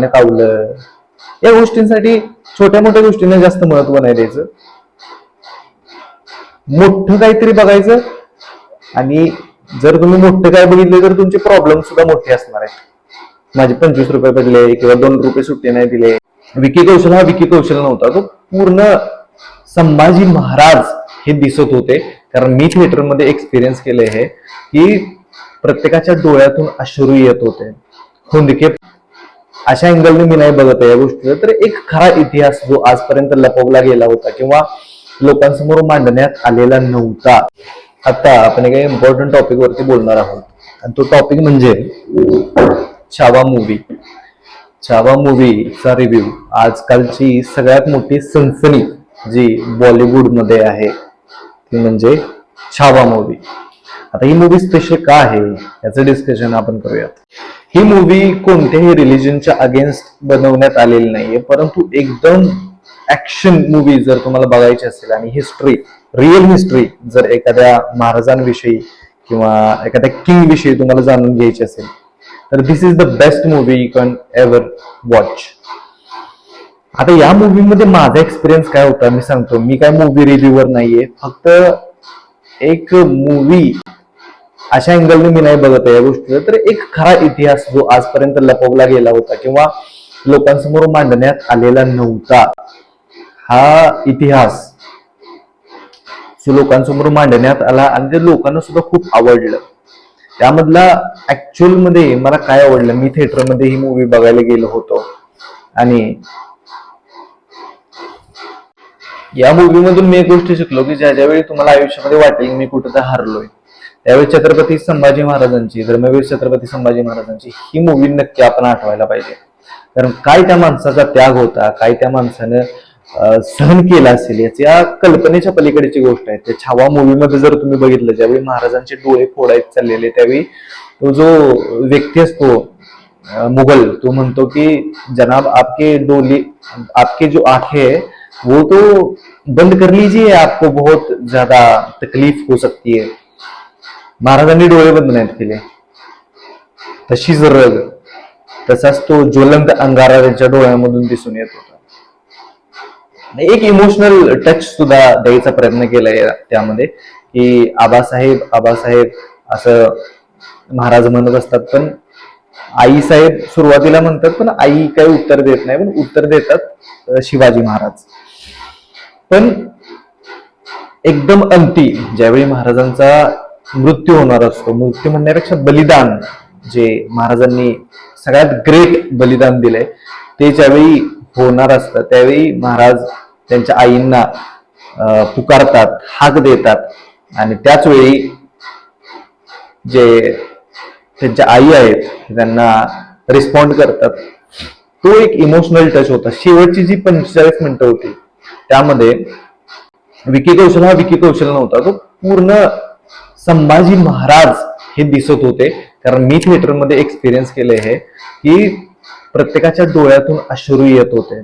कावलं या गोष्टींसाठी छोट्या मोठ्या गोष्टींना जास्त महत्व नाही द्यायचं. मोठं काहीतरी बघायचं आणि जर तुम्ही मोठं काय बघितले तर तुमचे प्रॉब्लेम सुद्धा मोठे असणार आहेत. माझे 25 रुपये पडले किंवा 2 रुपये सुट्टे नाही दिले. विकी कौशल हा विकी कौशल नव्हता, तो पूर्ण संभाजी महाराज हे दिसत होते. कारण मी थिएटरमध्ये एक्सपिरियन्स केले हे की प्रत्येकाच्या डोळ्यातून अश्रू येत होते. हुंदके अशा अँगलने मी नाही बघत आहे या गोष्टीला. तर एक खरा इतिहास जो आजपर्यंत लपवला गेला होता किंवा लोकांसमोर मांडण्यात आलेला नव्हता. आता आपण एका इम्पॉर्टंट टॉपिक वरती बोलणार आहोत आणि तो टॉपिक म्हणजे छावा मूवी. छावा मूवीचा रिव्ह्यू आजकालची सगळ्यात मोठी सनसनी जी बॉलिवूड मध्ये आहे ती म्हणजे छावा मूवी. आता ही मूवी स्पेशल का आहे याचं डिस्कशन आपण करूयात. ही मूवी कोणत्याही रिलिजनच्या अगेन्स्ट बनवण्यात आलेली नाहीये, परंतु एकदम ऍक्शन मूवी जर तुम्हाला बघायची असेल आणि हिस्ट्री, रिअल हिस्ट्री जर एखाद्या महाराजांविषयी किंवा एखाद्या किंग विषयी तुम्हाला जाणून घ्यायची असेल तर this is the best movie you can ever watch. आता या मूवी मध्ये माझा एक्सपिरियन्स काय होता मी सांगतो. मी काय मूवी रिव्ह्यूवर नाहीये, फक्त एक मूवी अशा अँगलने मी नाही बघत आहे या गोष्टीला. तर एक खरा इतिहास जो आजपर्यंत लपवला गेला होता किंवा लोकांसमोर मांडण्यात आलेला नव्हता, हा इतिहास जो लोकांसमोर मांडण्यात आला आणि ते लोकांना सुद्धा खूप आवडलं. त्यामधला ऍक्च्युअल मध्ये मला काय आवडलं, मी थिएटरमध्ये ही मूवी बघायला गेलो होतो आणि या मूवी मधून मी एक गोष्ट शिकलो की ज्या ज्यावेळी तुम्हाला आयुष्यामध्ये वाटेल मी कुठं हरलोय, त्यावेळी छत्रपती संभाजी महाराजांची, धर्मवीर छत्रपती संभाजी महाराजांची ही मूवी नक्की आपण आठवायला पाहिजे. कारण काय त्या माणसाचा त्याग होता, काय त्या माणसानं सहन केला असेल याच्या कल्पनेच्या पलीकडची गोष्ट आहे. त्या छावा मूवीमध्ये जर तुम्ही बघितलं, ज्यावेळी महाराजांचे डोळे फोडायचे चाललेले त्यावेळी तो जो व्यक्ती असतो मुघल, तो म्हणतो की जनाब आपके डोले आपके जो आंखें है वो तो बंद कर लीजिए, आपको बहुत ज्यादा तकलीफ हो सकती है. महाराजांनी डोळे बंद नाहीत केले. तशीच रग, तसाच तो ज्वलंत अंगारा त्यांच्या डोळ्यामधून दिसून येत होता. एक इमोशनल टच सुद्धा द्यायचा प्रयत्न केलाय त्यामध्ये की आबासाहेब असं महाराज म्हणत असतात, पण आई साहेब सुरुवातीला म्हणतात पण आई काही उत्तर देत नाही, पण उत्तर देतात शिवाजी महाराज. पण एकदम अंती ज्यावेळी महाराजांचा मृत्यू होणार असतो, मृत्यू म्हणण्यापेक्षा बलिदान जे महाराजांनी सगळ्यात ग्रेट बलिदान दिलंय ते ज्यावेळी होणार असतं त्यावेळी महाराज त्यांच्या आईंना पुकारतात, हाक देतात आणि त्याच वेळी जे त्यांच्या आई आहेत त्यांना रिस्पॉन्ड करतात. तो एक इमोशनल टच होता. शेवटची जी 45 मिनिटं होती त्यामध्ये विकी कौशल हा विकी कौशल नव्हता, तो पूर्ण संभाजी महाराज हे दिसत होते. कारण मी थिएटरमध्ये एक्सपिरियन्स केले हे की प्रत्येकाच्या डोळ्यातून अश्रू येत होते,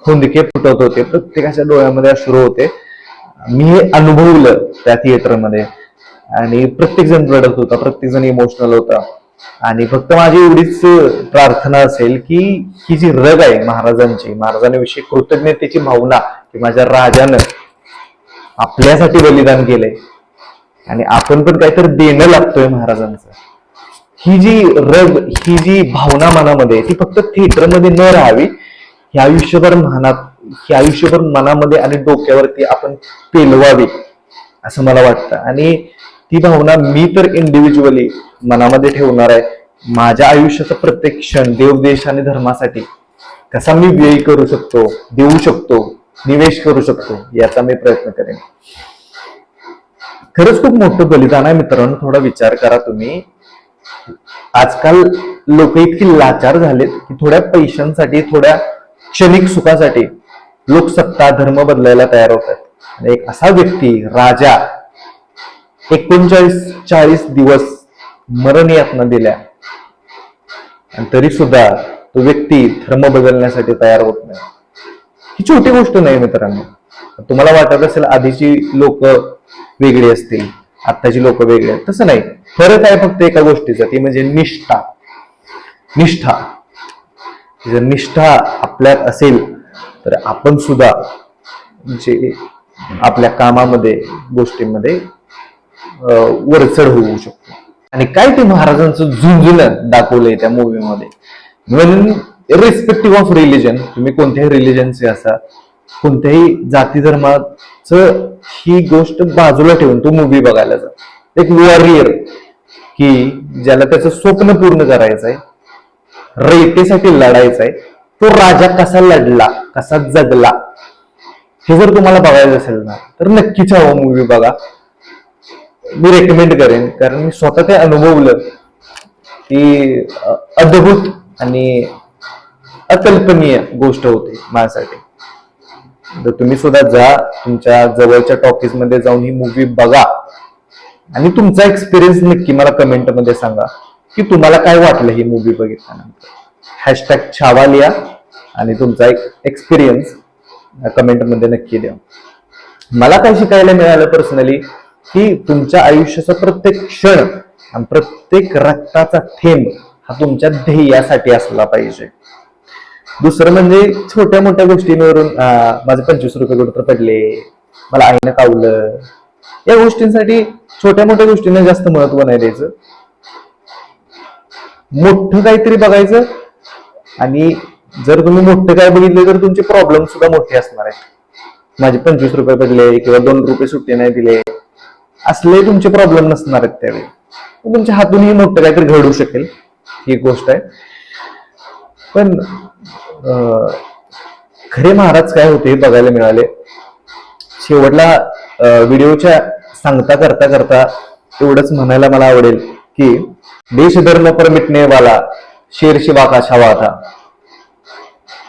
हुंदके फुटत होते, प्रत्येकाच्या डोळ्यामध्ये अश्रू होते. मी हे अनुभवलं त्या थिएटरमध्ये आणि प्रत्येक जण रडत होता, प्रत्येक जण इमोशनल होता. आणि फक्त माझी एवढीच प्रार्थना असेल की ही जी रग आहे महाराजांची, महाराजांविषयी कृतज्ञतेची भावना की माझ्या राजानं आपल्यासाठी बलिदान केलंय आणि आपण पण काहीतरी देणं लागतोय महाराजांचं, ही जी रग, ही जी भावना मनामध्ये ती फक्त थिएटरमध्ये न राहावी, ही आयुष्यभर मनामध्ये आणि डोक्यावरती आपण पेलवावी असं मला वाटतं. आणि ती भावना मी तर इंडिव्हिज्युअली मनामध्ये ठेवणार आहे. माझ्या आयुष्याचा प्रत्येक क्षण देव, देश आणि धर्मासाठी कसा मी व्यय करू शकतो, देऊ शकतो, निवेश करू शकतो याचा मी प्रयत्न करेन. खरंच खूप मोठं बलिदान आहे मित्रांनो. थोडा विचार करा तुम्ही. आजकाल लोक इतकी लाचार झालेत की थोड्या पैशांसाठी, थोड्या क्षणिक सुखासाठी लोक सत्ता धर्म बदलायला तयार होतात. एक असा व्यक्ती राजा 39-40 दिवस मरण यातना दिल्या आणि तरी सुद्धा तो व्यक्ती धर्म बदलण्यासाठी तयार होत नाही. ही छोटी गोष्ट नाही मित्रांनो. तुम्हाला वाटत असेल आधीची लोक वेगळी असतील, आत्ताची लोक वेगळी आहेत, तसं नाही. फरक आहे फक्त एका गोष्टीचा, ती म्हणजे निष्ठा. जर निष्ठा आपल्यात असेल तर आपण सुद्धा जे आपल्या कामामध्ये गोष्टींमध्ये वरचढ होऊ शकतो. आणि काय ते महाराजांचं झुंजणं दाखवलंय त्या मूवीमध्ये. म्हणून इरिस्पेक्टिव्ह ऑफ रिलिजन, तुम्ही कोणत्याही रिलिजनचे असा, कोणत्याही जाती धर्माचं ही गोष्ट बाजूला ठेवून तो मूवी बघायला जा. एक वॉरियर की ज्याला त्याचं स्वप्न पूर्ण करायचंय, रयतेसाठी लढायचंय, तो राजा कसा लढला, कसा जगला, हे जर तुम्हाला बघायचं असेल ना तर नक्कीच हा मूवी बघा. मी रेकमेंड करेन, कारण मी स्वतः ते अनुभवलं की अद्भुत आणि अकल्पनीय गोष्ट होती माझ्यासाठी. तर तुम्ही सुद्धा जा, तुमच्या जवळच्या टॉकीज मध्ये जाऊन ही मूवी बघा आणि तुमचा एक्सपिरियन्स नक्की मला कमेंट मध्ये सांगा की तुम्हाला काय वाटलं ही मूवी बघितल्यानंतर. हॅशटॅग छावा लिहा आणि तुमचा एक एक्सपिरियन्स कमेंट मध्ये नक्की द्या. मला काय शिकायला मिळालं पर्सनली की तुमच्या आयुष्याचा प्रत्येक क्षण आणि प्रत्येक रक्ताचा थेंब हा तुमच्या ध्येयासाठी असला पाहिजे. दुसरं म्हणजे छोट्या मोठ्या गोष्टींवरून माझे 25 रुपये कुठं पडले, मला आईनं कावलं, या गोष्टींसाठी छोट्या मोठ्या गोष्टींना जास्त महत्व नाही द्यायचं. मोठं काहीतरी बघायचं आणि जर तुम्ही मोठं काय बघितलं तर तुमचे प्रॉब्लेम सुद्धा मोठे असणार आहेत. माझे 25 रुपये पडले किंवा 2 रुपये सुट्टे नाही दिले, असले तुमचे प्रॉब्लेम नसणार आहेत त्यावेळी. तुमच्या हातूनही मोठं काहीतरी घडू शकेल, ही गोष्ट आहे. पण खरे महाराज काय होते हे बघायला मिळाले. शेवटला व्हिडिओच्या सांगता करता करता एवढंच म्हणायला मला आवडेल की देश धर्म पर मिटने वाला शेर शिवा का छावा था,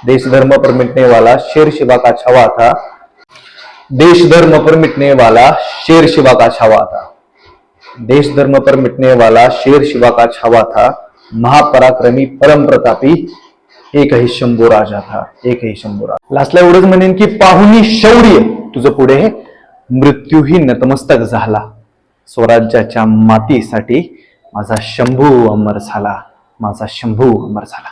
देश धर्म पर मिटने वाला शेर शिवा का छावा था, देश धर्म पर मिटने वाला शेर शिवा का छावा था, देश धर्म पर मिटने वाला शेर शिवा का छावा था, महापराक्रमी परम प्रतापी एकही शंभू राजा था, एकही शंभू राजा. लास्टला एवढंच म्हणेन की पाहुणी शौर्य तुझं पुढे मृत्यूही नतमस्तक झाला, स्वराज्याच्या मातीसाठी माझा शंभू अमर झाला, माझा शंभू अमर झाला.